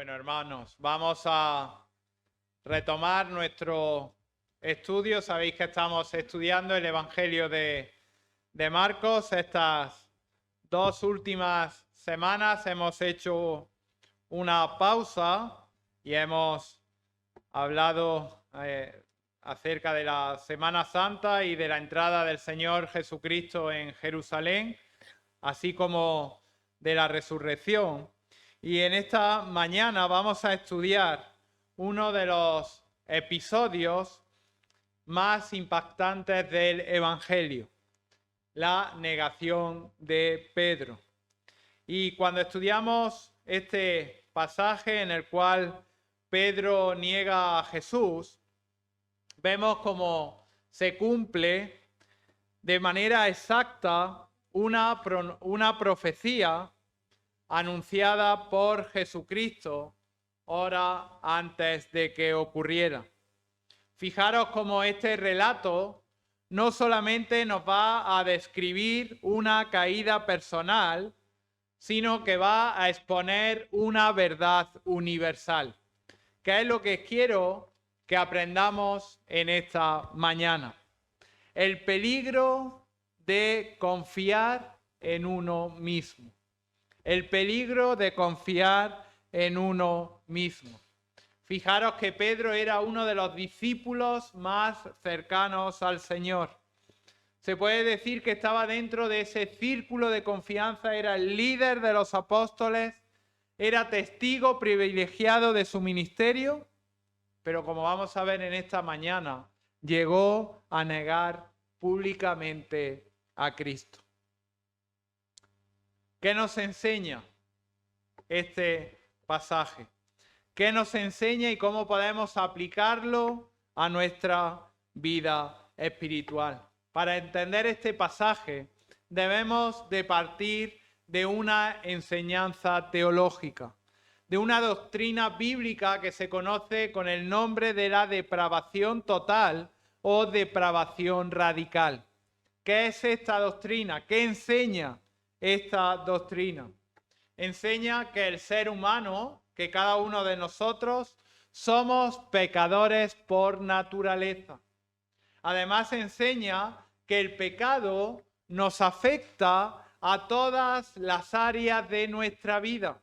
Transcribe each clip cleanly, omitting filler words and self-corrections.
Bueno, hermanos, vamos a retomar nuestro estudio. Sabéis que estamos estudiando el Evangelio de Marcos. Estas 2 últimas semanas hemos hecho una pausa y hemos hablado acerca de la Semana Santa y de la entrada del Señor Jesucristo en Jerusalén, así como de la resurrección. Y en esta mañana vamos a estudiar uno de los episodios más impactantes del Evangelio, la negación de Pedro. Y cuando estudiamos este pasaje en el cual Pedro niega a Jesús, vemos cómo se cumple de manera exacta una profecía anunciada por Jesucristo hora antes de que ocurriera. Fijaros cómo este relato no solamente nos va a describir una caída personal, sino que va a exponer una verdad universal, que es lo que quiero que aprendamos en esta mañana. El peligro de confiar en uno mismo. El peligro de confiar en uno mismo. Fijaros que Pedro era uno de los discípulos más cercanos al Señor. Se puede decir que estaba dentro de ese círculo de confianza, era el líder de los apóstoles, era testigo privilegiado de su ministerio, pero como vamos a ver en esta mañana, llegó a negar públicamente a Cristo. ¿Qué nos enseña este pasaje? ¿Qué nos enseña y cómo podemos aplicarlo a nuestra vida espiritual? Para entender este pasaje debemos de partir de una enseñanza teológica, de una doctrina bíblica que se conoce con el nombre de la depravación total o depravación radical. ¿Qué es esta doctrina? ¿Qué enseña esta doctrina? Enseña que el ser humano, que cada uno de nosotros, somos pecadores por naturaleza. Además enseña que el pecado nos afecta a todas las áreas de nuestra vida.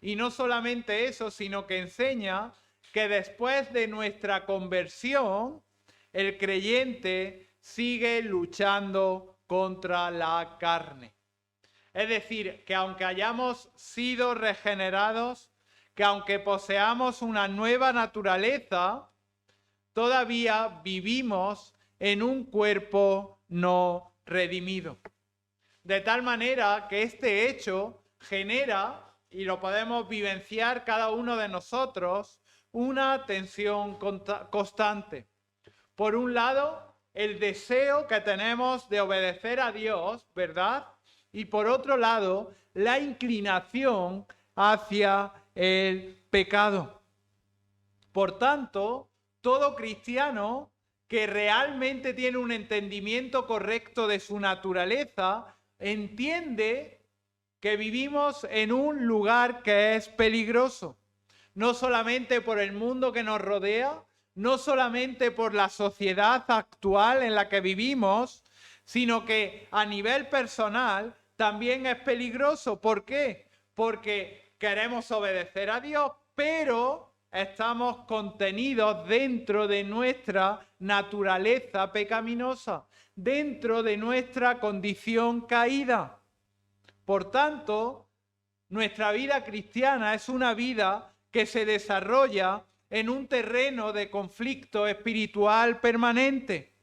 Y no solamente eso, sino que enseña que después de nuestra conversión, el creyente sigue luchando contra la carne. Es decir, que aunque hayamos sido regenerados, que aunque poseamos una nueva naturaleza, todavía vivimos en un cuerpo no redimido. De tal manera que este hecho genera, y lo podemos vivenciar cada uno de nosotros, una tensión constante. Por un lado, el deseo que tenemos de obedecer a Dios, ¿verdad? Y por otro lado, la inclinación hacia el pecado. Por tanto, todo cristiano que realmente tiene un entendimiento correcto de su naturaleza, entiende que vivimos en un lugar que es peligroso. No solamente por el mundo que nos rodea, no solamente por la sociedad actual en la que vivimos, sino que a nivel personal también es peligroso. ¿Por qué? Porque queremos obedecer a Dios, pero estamos contenidos dentro de nuestra naturaleza pecaminosa, dentro de nuestra condición caída. Por tanto, nuestra vida cristiana es una vida que se desarrolla en un terreno de conflicto espiritual permanente.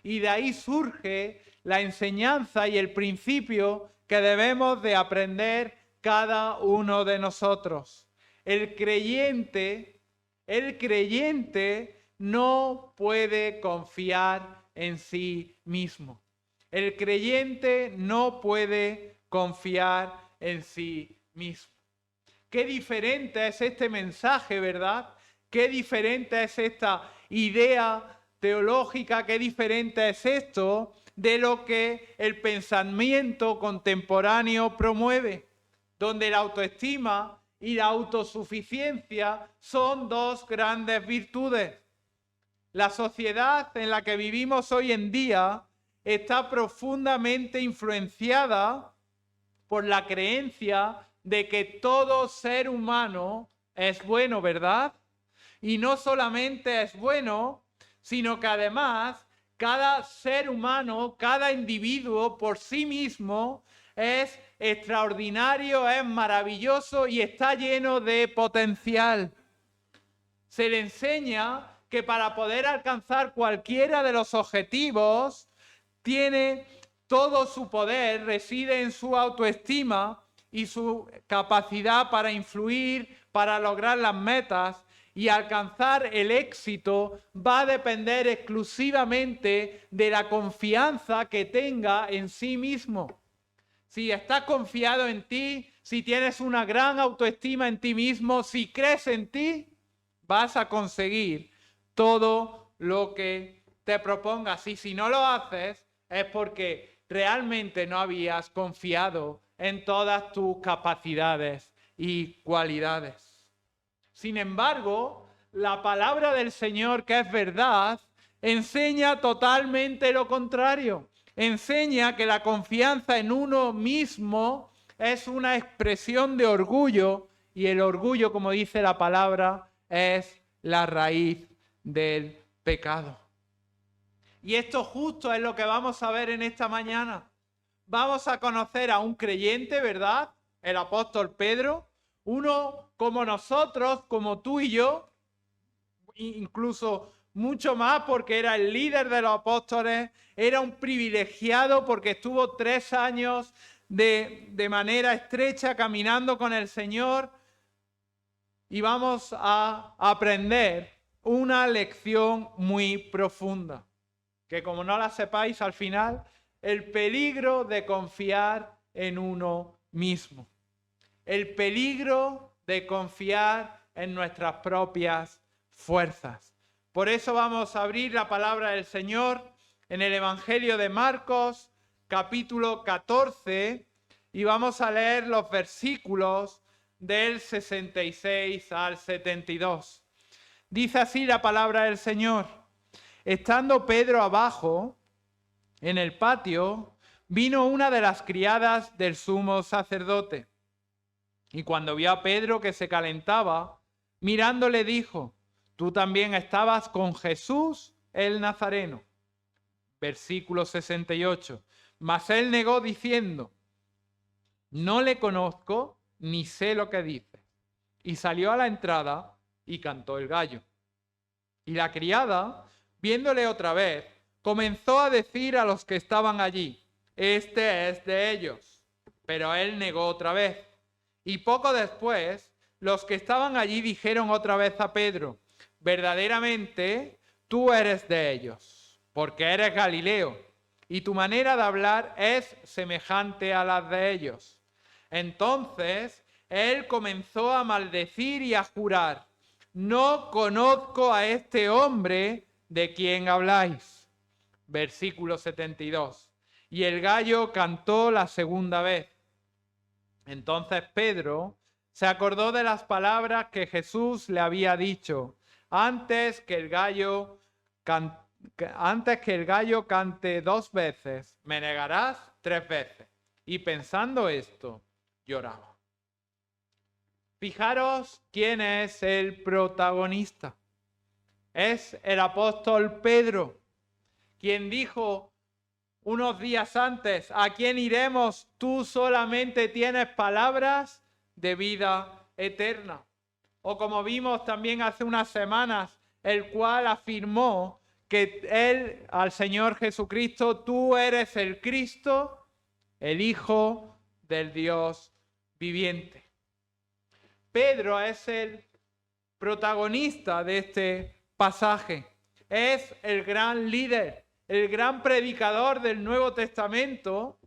Y de ahí surge la enseñanza y el principio que debemos de aprender cada uno de nosotros. El creyente no puede confiar en sí mismo. El creyente no puede confiar en sí mismo. Qué diferente es este mensaje, ¿verdad? Qué diferente es esta idea teológica, qué diferente es esto de lo que el pensamiento contemporáneo promueve, donde la autoestima y la autosuficiencia son dos grandes virtudes. La sociedad en la que vivimos hoy en día está profundamente influenciada por la creencia de que todo ser humano es bueno, ¿verdad? Y no solamente es bueno, sino que además cada ser humano, cada individuo por sí mismo es extraordinario, es maravilloso y está lleno de potencial. Se le enseña que para poder alcanzar cualquiera de los objetivos, todo su poder reside en su autoestima y su capacidad para influir, para lograr las metas, y alcanzar el éxito va a depender exclusivamente de la confianza que tenga en sí mismo. Si estás confiado en ti, si tienes una gran autoestima en ti mismo, si crees en ti, vas a conseguir todo lo que te propongas. Y si no lo haces, es porque realmente no habías confiado en todas tus capacidades y cualidades. Sin embargo, la palabra del Señor, que es verdad, enseña totalmente lo contrario. Enseña que la confianza en uno mismo es una expresión de orgullo, y el orgullo, como dice la palabra, es la raíz del pecado. Y esto justo es lo que vamos a ver en esta mañana. Vamos a conocer a un creyente, ¿verdad? El apóstol Pedro, uno como nosotros, como tú y yo, incluso mucho más porque era el líder de los apóstoles, era un privilegiado porque estuvo 3 años de manera estrecha caminando con el Señor, y vamos a aprender una lección muy profunda, que como no la sepáis al final, el peligro de confiar en uno mismo. El peligro de confiar en nuestras propias fuerzas. Por eso vamos a abrir la palabra del Señor en el Evangelio de Marcos, capítulo 14, y vamos a leer los versículos del 66 al 72. Dice así la palabra del Señor: estando Pedro abajo, en el patio, vino una de las criadas del sumo sacerdote. Y cuando vio a Pedro que se calentaba, mirándole dijo: tú también estabas con Jesús el Nazareno. Versículo 68. Mas él negó diciendo: no le conozco ni sé lo que dice. Y salió a la entrada y cantó el gallo. Y la criada, viéndole otra vez, comenzó a decir a los que estaban allí: este es de ellos. Pero él negó otra vez. Y poco después, los que estaban allí dijeron otra vez a Pedro: verdaderamente tú eres de ellos, porque eres Galileo, y tu manera de hablar es semejante a las de ellos. Entonces él comenzó a maldecir y a jurar: no conozco a este hombre de quien habláis. Versículo 72. Y el gallo cantó la segunda vez. Entonces Pedro se acordó de las palabras que Jesús le había dicho: antes que el gallo cante 2 veces, me negarás 3 veces. Y pensando esto, lloraba. Fijaros quién es el protagonista. Es el apóstol Pedro, quien dijo unos días antes: ¿a quién iremos? Tú solamente tienes palabras de vida eterna. O como vimos también hace unas semanas, el cual afirmó que él, al Señor Jesucristo: tú eres el Cristo, el Hijo del Dios viviente. Pedro es el protagonista de este pasaje. Es el gran líder, el gran predicador del Nuevo Testamento,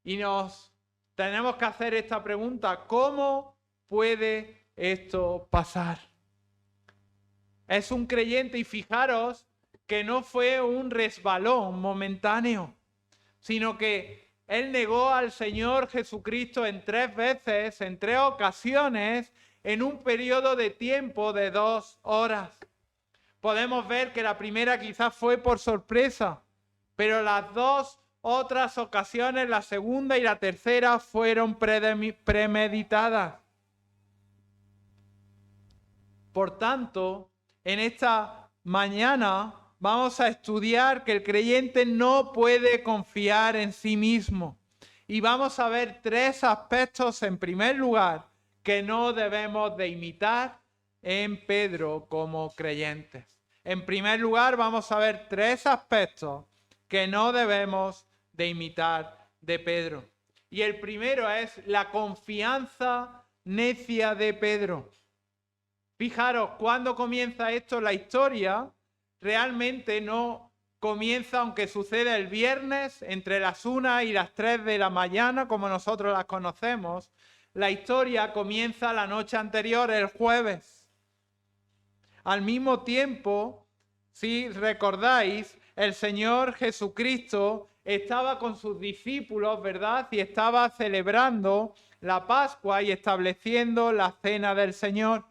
y nos tenemos que hacer esta pregunta: ¿cómo puede esto pasar? Es un creyente, y fijaros que no fue un resbalón momentáneo, sino que Él negó al Señor Jesucristo en 3 veces, en 3 ocasiones, en un periodo de tiempo de 2 horas. Podemos ver que la primera quizás fue por sorpresa, pero las 2 otras ocasiones, la segunda y la tercera, fueron premeditadas. Por tanto, en esta mañana vamos a estudiar que el creyente no puede confiar en sí mismo. Y vamos a ver 3 aspectos, en primer lugar, que no debemos de imitar en Pedro como creyentes. En primer lugar, vamos a ver 3 aspectos que no debemos de imitar de Pedro. Y el primero es la confianza necia de Pedro. Fijaros, cuando comienza esto, la historia realmente no comienza, aunque sucede el viernes entre las 1 y las 3 de la mañana, como nosotros las conocemos. La historia comienza la noche anterior, el jueves. Al mismo tiempo, si recordáis, el Señor Jesucristo estaba con sus discípulos, ¿verdad? Y estaba celebrando la Pascua y estableciendo la cena del Señor.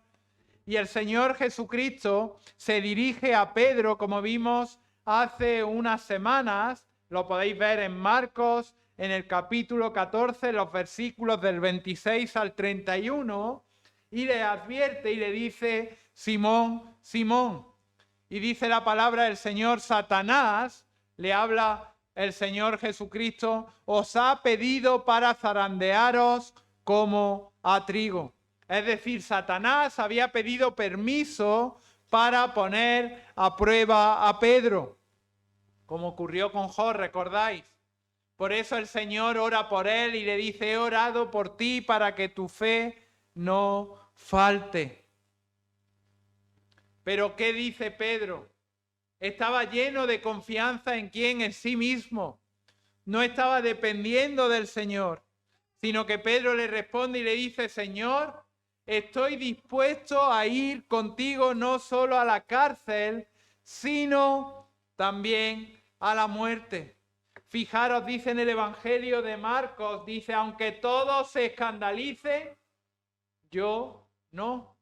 Y el Señor Jesucristo se dirige a Pedro, como vimos hace unas semanas, lo podéis ver en Marcos, en el capítulo 14, los versículos del 26 al 31, y le advierte y le dice: Simón, Simón. Y dice la palabra del Señor: Satanás, le habla el Señor Jesucristo, os ha pedido para zarandearos como a trigo. Es decir, Satanás había pedido permiso para poner a prueba a Pedro, como ocurrió con Job, ¿recordáis? Por eso el Señor ora por él y le dice: he orado por ti para que tu fe no falte. Pero ¿qué dice Pedro? Estaba lleno de confianza en quién, en sí mismo. No estaba dependiendo del Señor, sino que Pedro le responde y le dice: Señor, estoy dispuesto a ir contigo no solo a la cárcel, sino también a la muerte. Fijaros, dice en el Evangelio de Marcos, dice: aunque todos se escandalicen, yo no.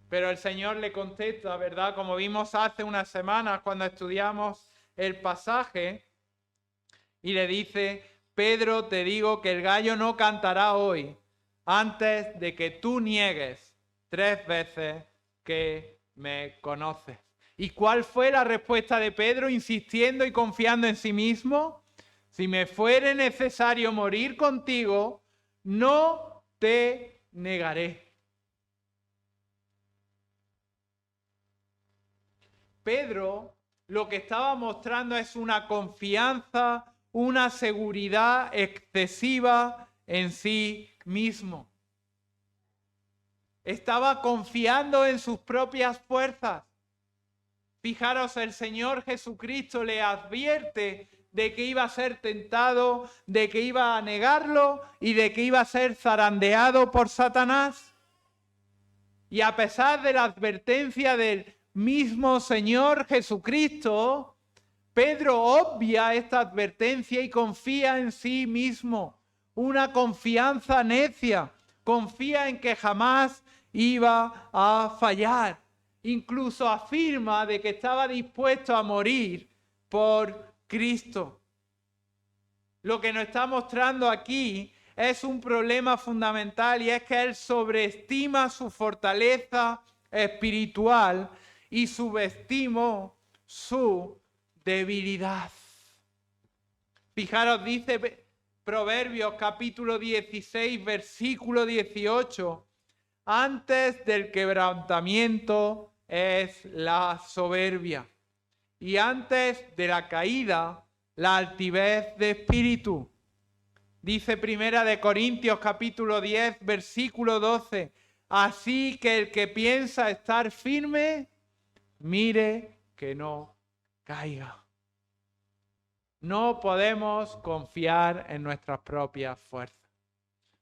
Pero el Señor le contesta, ¿verdad? Como vimos hace unas semanas cuando estudiamos el pasaje, y le dice: Pedro, te digo que el gallo no cantará hoy antes de que tú niegues 3 veces que me conoces. ¿Y cuál fue la respuesta de Pedro, insistiendo y confiando en sí mismo? Si me fuere necesario morir contigo, no te negaré. Pedro lo que estaba mostrando es una confianza, una seguridad excesiva en sí mismo. Estaba confiando en sus propias fuerzas. Fijaros, el Señor Jesucristo le advierte de que iba a ser tentado, de que iba a negarlo y de que iba a ser zarandeado por Satanás. Y a pesar de la advertencia del mismo Señor Jesucristo, Pedro obvia esta advertencia y confía en sí mismo. Una confianza necia. Confía en que jamás iba a fallar. Incluso afirma de que estaba dispuesto a morir por Cristo. Lo que nos está mostrando aquí es un problema fundamental, y es que él sobreestima su fortaleza espiritual y subestimó su debilidad. Fijaros, dice Proverbios capítulo 16, versículo 18, antes del quebrantamiento es la soberbia, y antes de la caída la altivez de espíritu. Dice Primera de Corintios capítulo 10, versículo 12, así que el que piensa estar firme, mire que no caiga. No podemos confiar en nuestras propias fuerzas.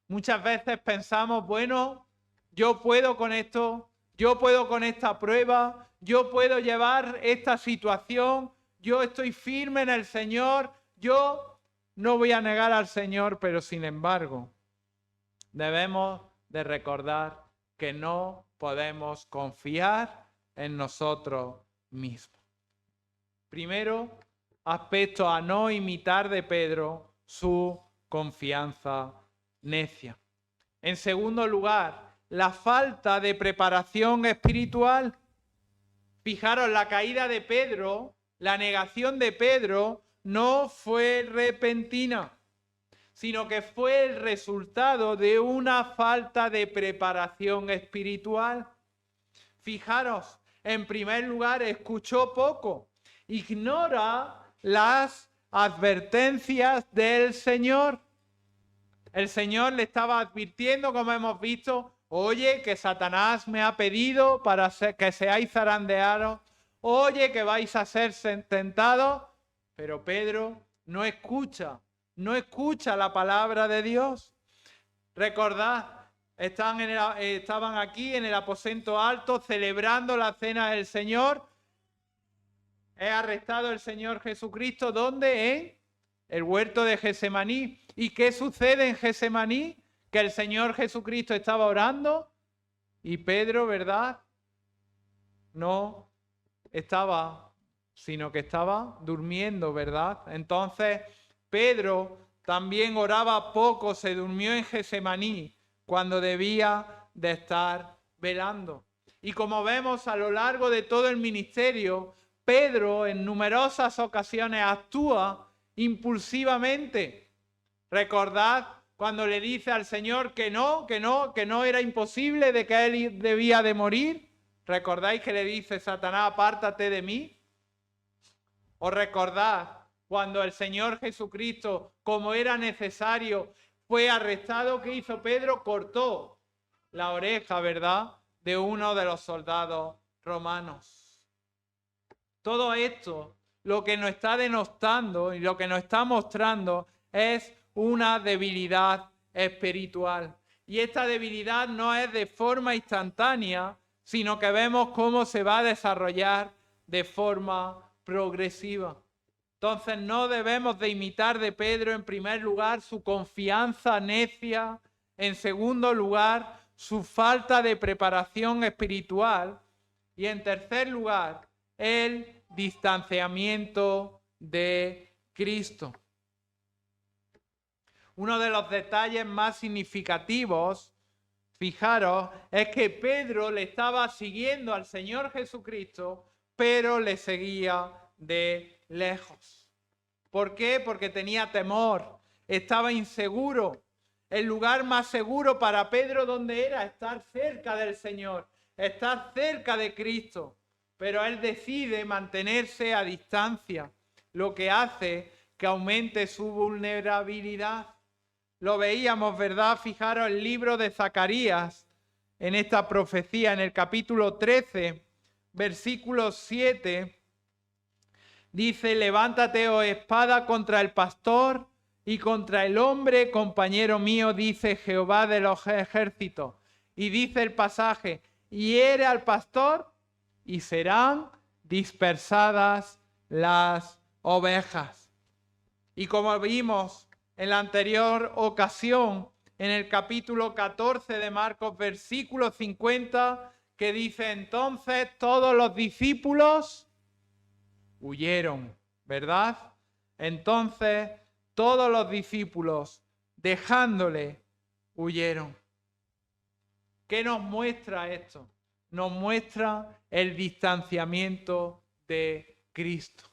Muchas veces pensamos, bueno, yo puedo con esto, yo puedo con esta prueba, yo puedo llevar esta situación, yo estoy firme en el Señor, yo no voy a negar al Señor, pero sin embargo, debemos de recordar que no podemos confiar en nosotros mismos. Primero, aspecto a no imitar de Pedro su confianza necia. En segundo lugar, la falta de preparación espiritual. Fijaros, la caída de Pedro, la negación de Pedro, no fue repentina, sino que fue el resultado de una falta de preparación espiritual. Fijaros, en primer lugar, escuchó poco, ignora las advertencias del Señor. El Señor le estaba advirtiendo, como hemos visto, oye, que Satanás me ha pedido para que seáis zarandeados, oye, que vais a ser tentados, pero Pedro no escucha la palabra de Dios. Recordad, estaban aquí en el aposento alto celebrando la cena del Señor. Es arrestado el Señor Jesucristo, ¿dónde? En el huerto de Getsemaní. ¿Y qué sucede en Getsemaní? Que el Señor Jesucristo estaba orando y Pedro, ¿verdad? No estaba, sino que estaba durmiendo, ¿verdad? Entonces, Pedro también oraba poco, se durmió en Getsemaní cuando debía de estar velando. Y como vemos a lo largo de todo el ministerio, Pedro en numerosas ocasiones actúa impulsivamente. Recordad cuando le dice al Señor que no era imposible, de que él debía de morir. ¿Recordáis que le dice Satanás, apártate de mí? ¿Os recordad cuando el Señor Jesucristo, como era necesario, fue arrestado? ¿Qué hizo Pedro? Cortó la oreja, ¿verdad?, de uno de los soldados romanos. Todo esto lo que nos está denostando y lo que nos está mostrando es una debilidad espiritual. Y esta debilidad no es de forma instantánea, sino que vemos cómo se va a desarrollar de forma progresiva. Entonces no debemos de imitar de Pedro, en primer lugar, su confianza necia, en segundo lugar, su falta de preparación espiritual y en tercer lugar, el distanciamiento de Cristo. Uno de los detalles más significativos, fijaros, es que Pedro le estaba siguiendo al Señor Jesucristo, pero le seguía de lejos. ¿Por qué? Porque tenía temor, estaba inseguro. El lugar más seguro para Pedro, ¿dónde era? Estar cerca del Señor, estar cerca de Cristo. Pero él decide mantenerse a distancia, lo que hace que aumente su vulnerabilidad. Lo veíamos, ¿verdad? Fijaros el libro de Zacarías, en esta profecía, en el capítulo 13, versículo 7, dice, levántate, oh espada, contra el pastor y contra el hombre, compañero mío, dice Jehová de los ejércitos. Y dice el pasaje, hiere al pastor y serán dispersadas las ovejas. Y como vimos en la anterior ocasión, en el capítulo 14 de Marcos, versículo 50, que dice, entonces todos los discípulos huyeron, ¿verdad? Entonces todos los discípulos, dejándole, huyeron. ¿Qué nos muestra esto? Nos muestra el distanciamiento de Cristo.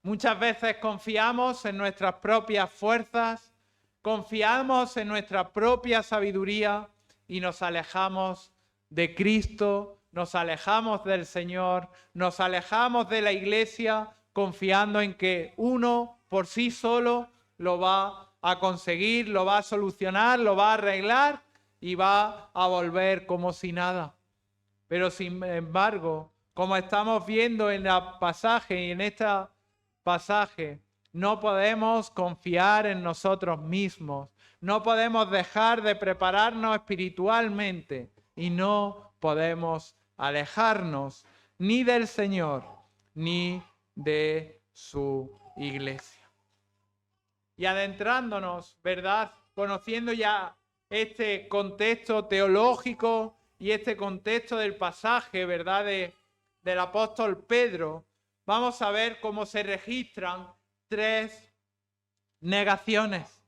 Muchas veces confiamos en nuestras propias fuerzas, confiamos en nuestra propia sabiduría y nos alejamos de Cristo, nos alejamos del Señor, nos alejamos de la iglesia confiando en que uno por sí solo lo va a conseguir, lo va a solucionar, lo va a arreglar y va a volver como si nada. Pero sin embargo, como estamos viendo en el pasaje y en esta pasaje, no podemos confiar en nosotros mismos, no podemos dejar de prepararnos espiritualmente y no podemos alejarnos ni del Señor ni de su iglesia. Y adentrándonos, ¿verdad? Conociendo ya este contexto teológico y este contexto del pasaje, ¿verdad? Del apóstol Pedro, vamos a ver cómo se registran 3 negaciones,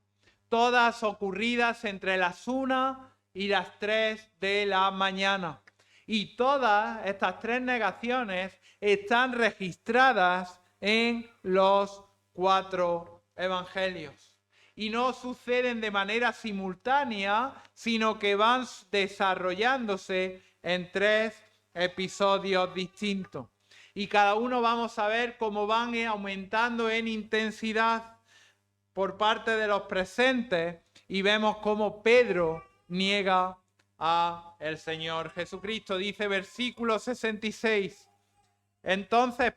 todas ocurridas entre las 1 y las 3 de la mañana. Y todas estas 3 negaciones están registradas en los 4 evangelios. Y no suceden de manera simultánea, sino que van desarrollándose en 3 episodios distintos. Y cada uno vamos a ver cómo van aumentando en intensidad por parte de los presentes, y vemos cómo Pedro niega a el Señor Jesucristo. Dice versículo 66. Entonces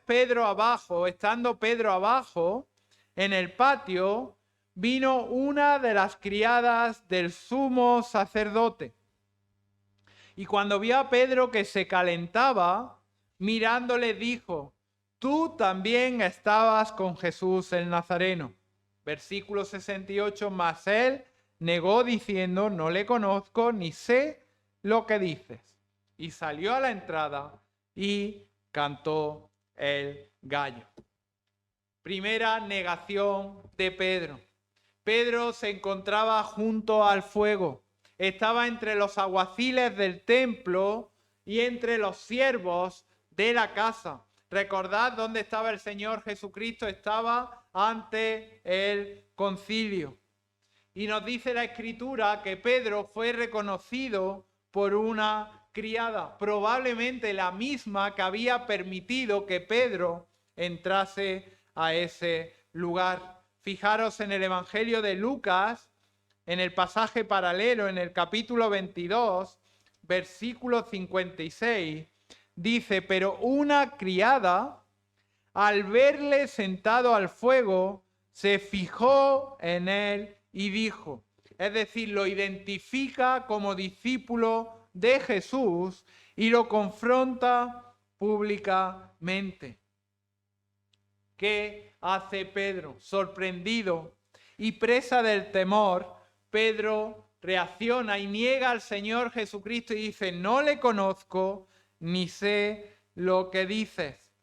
estando Pedro abajo en el patio, vino una de las criadas del sumo sacerdote. Y cuando vio a Pedro que se calentaba, mirándole dijo: tú también estabas con Jesús el Nazareno. Versículo 68, mas él negó diciendo: no le conozco ni sé lo que dices. Y salió a la entrada y cantó el gallo. Primera negación de Pedro. Pedro se encontraba junto al fuego. Estaba entre los alguaciles del templo y entre los siervos de la casa. Recordad dónde estaba el Señor Jesucristo. Estaba ante el concilio. Y nos dice la Escritura que Pedro fue reconocido por una criada, probablemente la misma que había permitido que Pedro entrase a ese lugar. Fijaros en el Evangelio de Lucas, en el pasaje paralelo, en el capítulo 22, versículo 56, dice: pero una criada, al verle sentado al fuego, se fijó en él y dijo, es decir, lo identifica como discípulo de Jesús y lo confronta públicamente. ¿Qué hace Pedro? Sorprendido y presa del temor, Pedro reacciona y niega al Señor Jesucristo y dice: no le conozco ni sé lo que dices.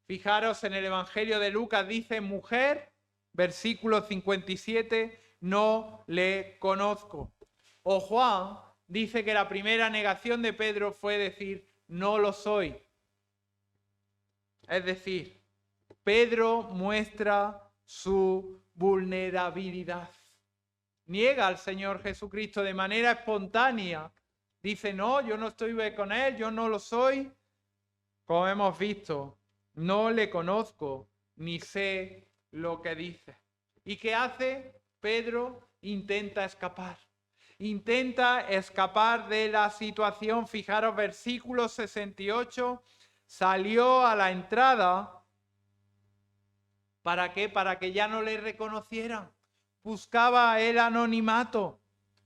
Fijaros en el Evangelio de Lucas, dice: mujer, versículo 57, no le conozco. O Juan dice que la primera negación de Pedro fue decir: no lo soy. Es decir, Pedro muestra su vulnerabilidad. Niega al Señor Jesucristo de manera espontánea. Dice: no, yo no estoy con él, yo no lo soy. Como hemos visto, no le conozco ni sé lo que dice. ¿Y qué hace? Pedro intenta escapar. Intenta escapar de la situación. Fijaros, versículo 68. Salió a la entrada. ¿Para qué? Para que ya no le reconocieran. Buscaba el anonimato.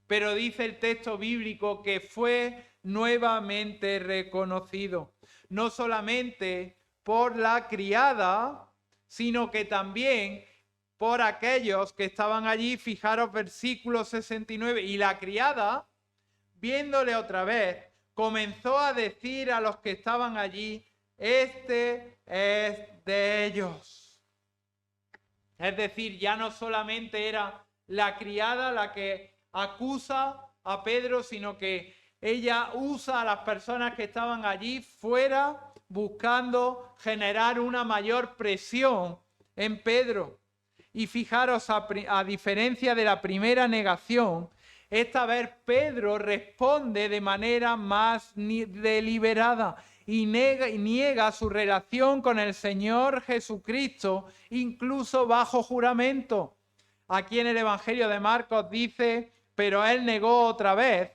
Pero dice el texto bíblico que fue nuevamente reconocido. No solamente por la criada, sino que también por aquellos que estaban allí. Fijaros versículo 69. Y la criada, viéndole otra vez, comenzó a decir a los que estaban allí: este es de ellos. Es decir, ya no solamente era la criada la que acusa a Pedro, sino que ella usa a las personas que estaban allí fuera buscando generar una mayor presión en Pedro. Y fijaros, a diferencia de la primera negación, esta vez Pedro responde de manera más deliberada y niega su relación con el Señor Jesucristo, incluso bajo juramento. Aquí en el Evangelio de Marcos dice: pero él negó otra vez.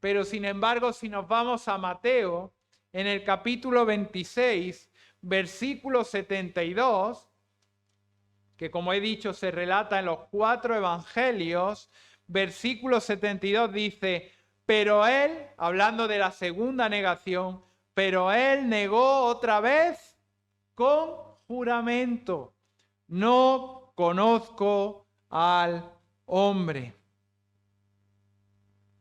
Pero sin embargo, si nos vamos a Mateo, en el capítulo 26, versículo 72, que como he dicho se relata en los 4 evangelios, versículo 72 dice: pero él, hablando de la segunda negación, pero él negó otra vez con juramento: no conozco al hombre.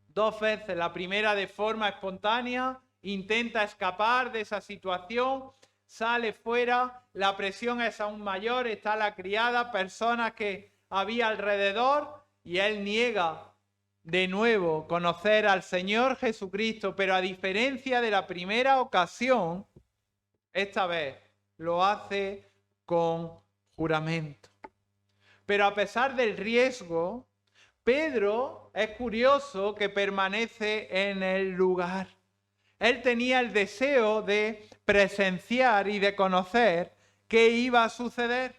2 veces, la primera de forma espontánea, intenta escapar de esa situación, sale fuera, la presión es aún mayor, está la criada, personas que había alrededor, y él niega de nuevo conocer al Señor Jesucristo, pero a diferencia de la primera ocasión, esta vez lo hace con juramento. Pero a pesar del riesgo, Pedro es curioso que permanece en el lugar. Él tenía el deseo de presenciar y de conocer qué iba a suceder.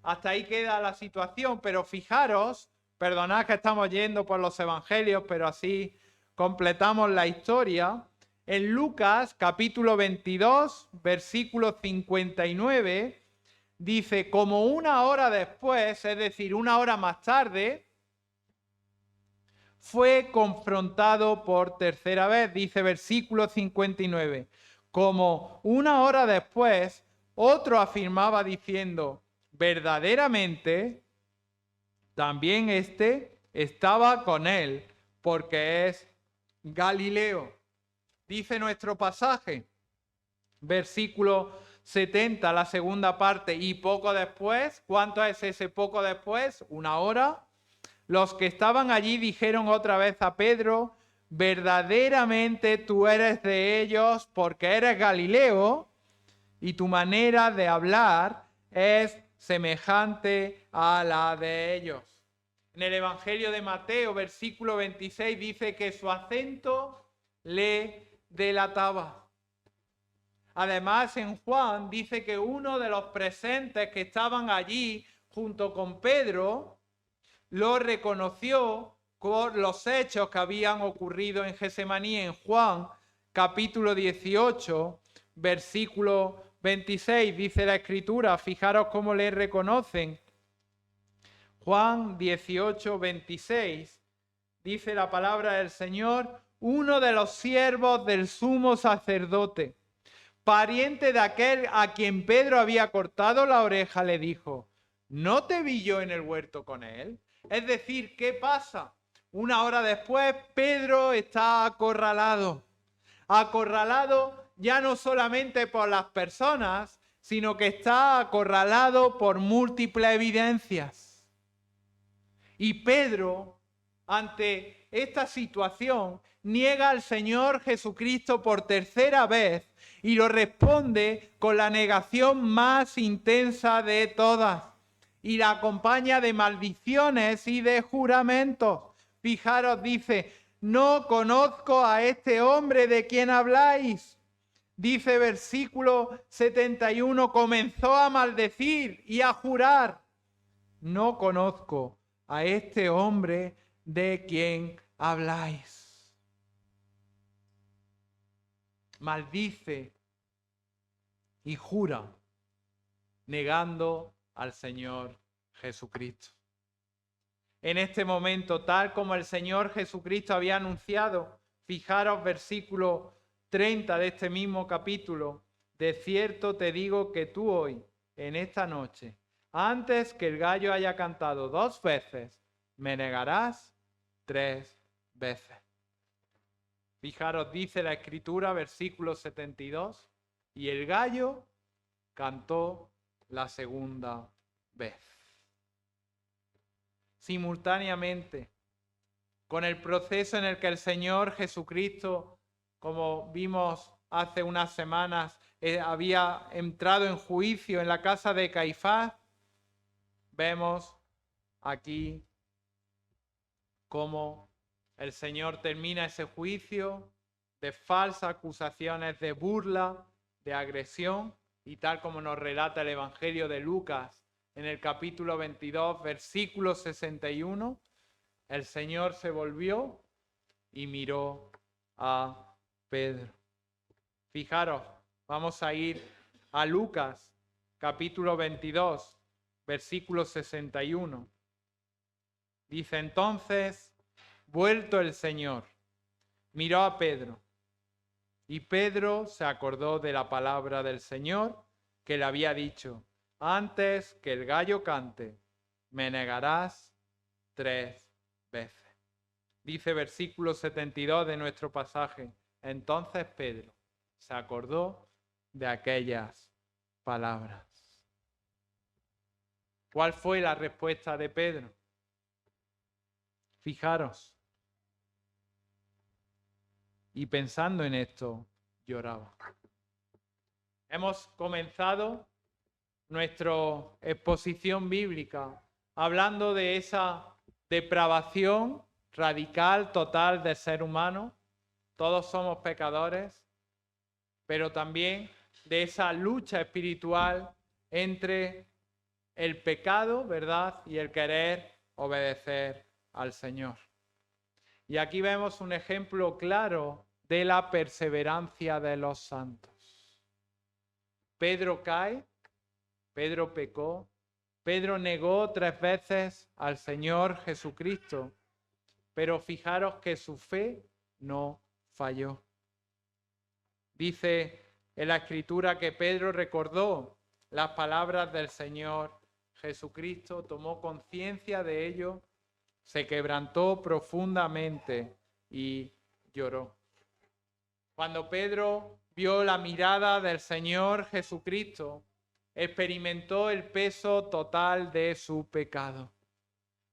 Hasta ahí queda la situación, pero fijaros, perdonad que estamos yendo por los evangelios, pero así completamos la historia. En Lucas capítulo 22, versículo 59, dice, como una hora después, es decir, una hora más tarde, fue confrontado por tercera vez, dice versículo 59. Como una hora después, otro afirmaba diciendo, verdaderamente, también este estaba con él, porque es Galileo. Dice nuestro pasaje, versículo 70, la segunda parte, y poco después, ¿cuánto es ese poco después? Una hora. Los que estaban allí dijeron otra vez a Pedro, verdaderamente tú eres de ellos porque eres Galileo y tu manera de hablar es semejante a la de ellos. En el Evangelio de Mateo, versículo 26, dice que su acento le delataba. Además, en Juan dice que uno de los presentes que estaban allí junto con Pedro lo reconoció por los hechos que habían ocurrido en Getsemaní. En Juan capítulo 18, versículo 26, dice la Escritura, fijaros cómo le reconocen. Juan 18, 26, dice la palabra del Señor, uno de los siervos del sumo sacerdote, pariente de aquel a quien Pedro había cortado la oreja, le dijo, ¿no te vi yo en el huerto con él? Es decir, ¿qué pasa? Una hora después, Pedro está acorralado. Acorralado ya no solamente por las personas, sino que está acorralado por múltiples evidencias. Y Pedro, ante esta situación, niega al Señor Jesucristo por tercera vez y lo responde con la negación más intensa de todas. Y la acompaña de maldiciones y de juramentos. Fijaros, dice, no conozco a este hombre de quien habláis. Dice versículo 71, comenzó a maldecir y a jurar. No conozco a este hombre de quien habláis. Maldice y jura, negando al Señor Jesucristo. En este momento, tal como el Señor Jesucristo había anunciado, fijaros versículo 30 de este mismo capítulo, de cierto te digo que tú hoy, en esta noche, antes que el gallo haya cantado 2 veces, me negarás 3 veces. Fijaros, dice la Escritura, versículo 72, y el gallo cantó la segunda vez. Simultáneamente, con el proceso en el que el Señor Jesucristo, como vimos hace unas semanas, había entrado en juicio en la casa de Caifás, vemos aquí cómo el Señor termina ese juicio de falsas acusaciones, de burla, de agresión, y tal como nos relata el Evangelio de Lucas en el capítulo 22, versículo 61, el Señor se volvió y miró a Pedro. Fijaros, vamos a ir a Lucas, capítulo 22, versículo 61. Dice entonces, vuelto el Señor, miró a Pedro, y Pedro se acordó de la palabra del Señor que le había dicho, antes que el gallo cante, me negarás 3 veces. Dice versículo 72 de nuestro pasaje. Entonces Pedro se acordó de aquellas palabras. ¿Cuál fue la respuesta de Pedro? Fijaros. Y pensando en esto, lloraba. Hemos comenzado nuestra exposición bíblica hablando de esa depravación radical, total del ser humano. Todos somos pecadores, pero también de esa lucha espiritual entre el pecado, ¿verdad?, y el querer obedecer al Señor. Y aquí vemos un ejemplo claro de la perseverancia de los santos. Pedro cae, Pedro pecó, Pedro negó 3 veces al Señor Jesucristo, pero fijaros que su fe no falló. Dice en la Escritura que Pedro recordó las palabras del Señor Jesucristo, tomó conciencia de ello, se quebrantó profundamente y lloró. Cuando Pedro vio la mirada del Señor Jesucristo, experimentó el peso total de su pecado.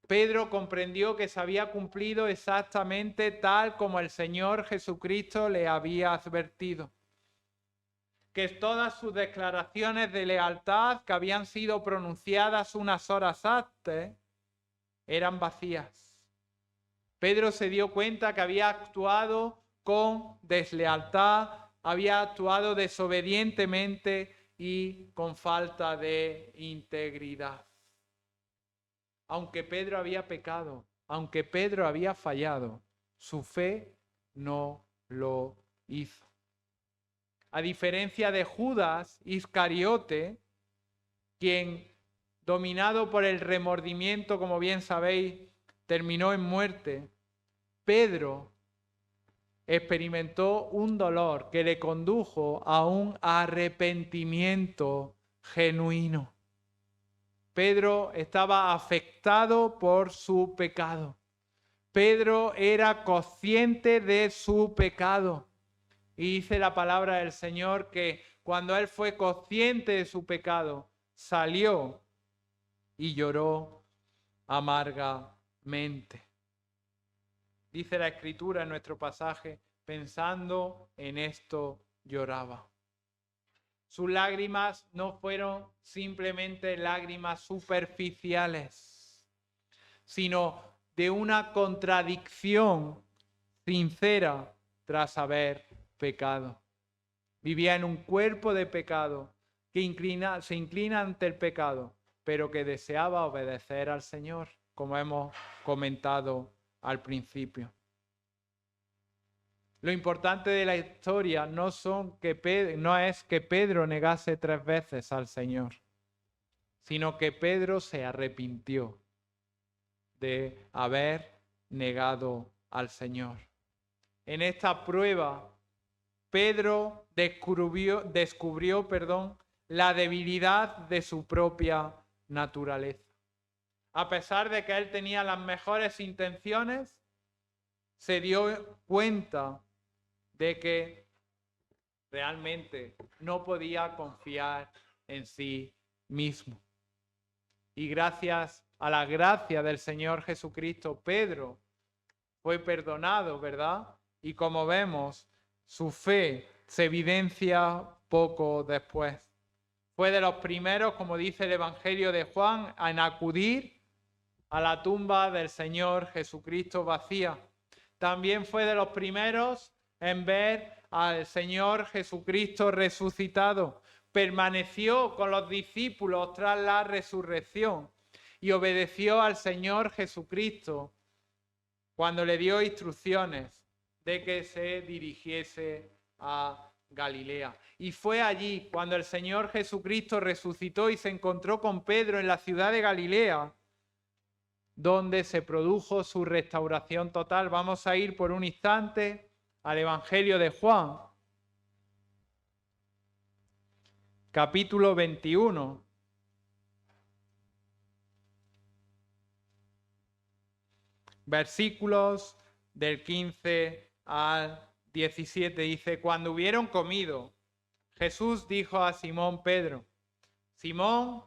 Pedro comprendió que se había cumplido exactamente tal como el Señor Jesucristo le había advertido. Que todas sus declaraciones de lealtad que habían sido pronunciadas unas horas antes eran vacías. Pedro se dio cuenta que había actuado con deslealtad, había actuado desobedientemente y con falta de integridad. Aunque Pedro había pecado, aunque Pedro había fallado, su fe no lo hizo. A diferencia de Judas Iscariote, quien, dominado por el remordimiento, como bien sabéis, terminó en muerte, Pedro experimentó un dolor que le condujo a un arrepentimiento genuino. Pedro estaba afectado por su pecado. Pedro era consciente de su pecado. Y dice la palabra del Señor que cuando él fue consciente de su pecado, salió y lloró amargamente. Dice la Escritura en nuestro pasaje, pensando en esto lloraba. Sus lágrimas no fueron simplemente lágrimas superficiales, sino de una contradicción sincera tras haber pecado. Vivía en un cuerpo de pecado que se inclina ante el pecado, pero que deseaba obedecer al Señor, como hemos comentado al principio. Lo importante de la historia no es que Pedro negase 3 veces al Señor, sino que Pedro se arrepintió de haber negado al Señor. En esta prueba, Pedro descubrió la debilidad de su propia naturaleza. A pesar de que él tenía las mejores intenciones, se dio cuenta de que realmente no podía confiar en sí mismo. Y gracias a la gracia del Señor Jesucristo, Pedro fue perdonado, ¿verdad? Y como vemos, su fe se evidencia poco después. Fue de los primeros, como dice el Evangelio de Juan, en acudir a la tumba del Señor Jesucristo vacía. También fue de los primeros en ver al Señor Jesucristo resucitado. Permaneció con los discípulos tras la resurrección y obedeció al Señor Jesucristo cuando le dio instrucciones de que se dirigiese a Galilea. Y fue allí cuando el Señor Jesucristo resucitó y se encontró con Pedro en la ciudad de Galilea, donde se produjo su restauración total. Vamos a ir por un instante al Evangelio de Juan, capítulo 21. versículos del 15 al 17. Dice, cuando hubieron comido, Jesús dijo a Simón Pedro, Simón,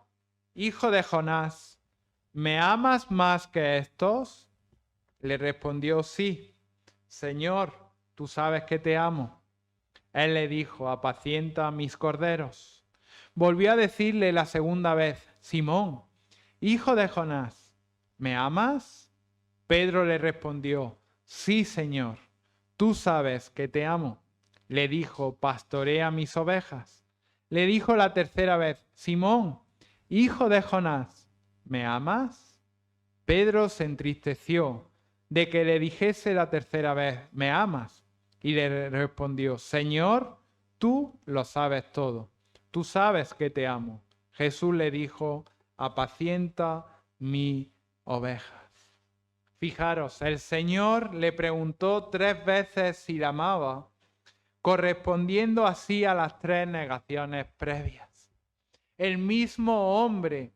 hijo de Jonás, ¿me amas más que estos? Le respondió, sí, Señor, tú sabes que te amo. Él le dijo, apacienta mis corderos. Volvió a decirle la segunda vez, Simón, hijo de Jonás, ¿me amas? Pedro le respondió, sí, Señor, tú sabes que te amo. Le dijo, pastorea mis ovejas. Le dijo la tercera vez, Simón, hijo de Jonás, ¿me amas? Pedro se entristeció de que le dijese la tercera vez, ¿me amas? Y le respondió, Señor, tú lo sabes todo. Tú sabes que te amo. Jesús le dijo, apacienta mis ovejas. Fijaros, el Señor le preguntó 3 veces si la amaba, correspondiendo así a las 3 negaciones previas. El mismo hombre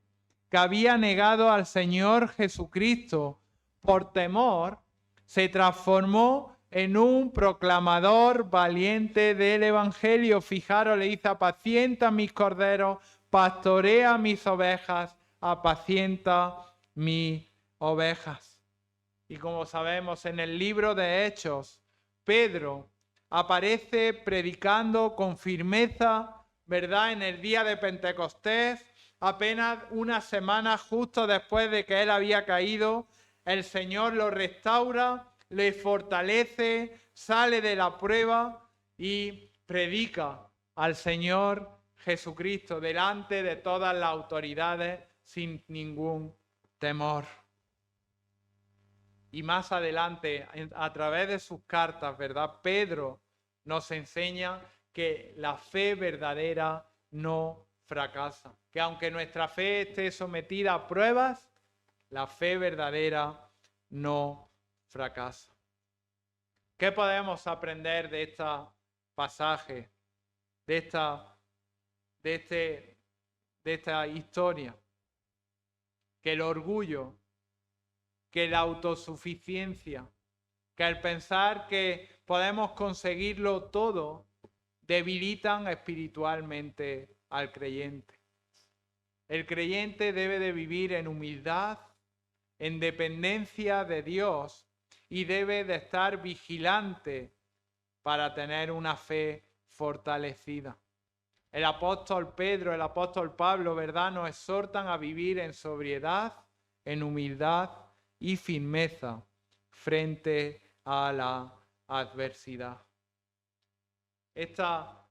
que había negado al Señor Jesucristo por temor, se transformó en un proclamador valiente del Evangelio. Fijaros, le dice, apacienta mis corderos, pastorea mis ovejas, apacienta mis ovejas. Y como sabemos, en el libro de Hechos, Pedro aparece predicando con firmeza, ¿verdad? En el día de Pentecostés, apenas una semana justo después de que él había caído, el Señor lo restaura, le fortalece, sale de la prueba y predica al Señor Jesucristo delante de todas las autoridades sin ningún temor. Y más adelante, a través de sus cartas, ¿verdad? Pedro nos enseña que la fe verdadera no fracasa. Que aunque nuestra fe esté sometida a pruebas, la fe verdadera no fracasa. ¿Qué podemos aprender de este pasaje, de esta historia? Que el orgullo, que la autosuficiencia, que el pensar que podemos conseguirlo todo, debilitan espiritualmente al creyente. El creyente debe de vivir en humildad, en dependencia de Dios y debe de estar vigilante para tener una fe fortalecida. El apóstol Pedro, el apóstol Pablo, ¿verdad?, nos exhortan a vivir en sobriedad, en humildad y firmeza frente a la adversidad. Esta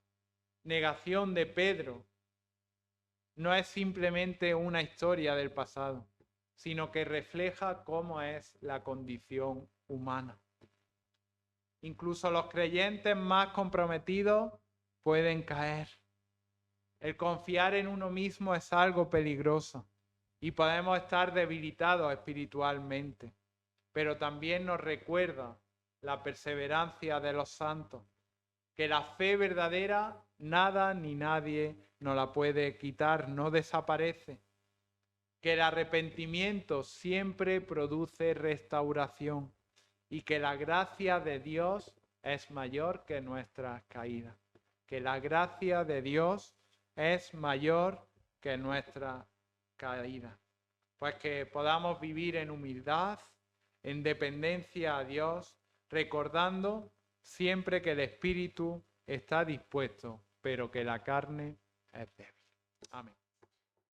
negación de Pedro no es simplemente una historia del pasado, sino que refleja cómo es la condición humana. Incluso los creyentes más comprometidos pueden caer. El confiar en uno mismo es algo peligroso y podemos estar debilitados espiritualmente, pero también nos recuerda la perseverancia de los santos, que la fe verdadera nada ni nadie nos la puede quitar, no desaparece, que el arrepentimiento siempre produce restauración y que la gracia de Dios es mayor que nuestras caídas, que la gracia de Dios es mayor que nuestra caída. Pues que podamos vivir en humildad, en dependencia a Dios, recordando siempre que el espíritu está dispuesto, pero que la carne es débil. Amén.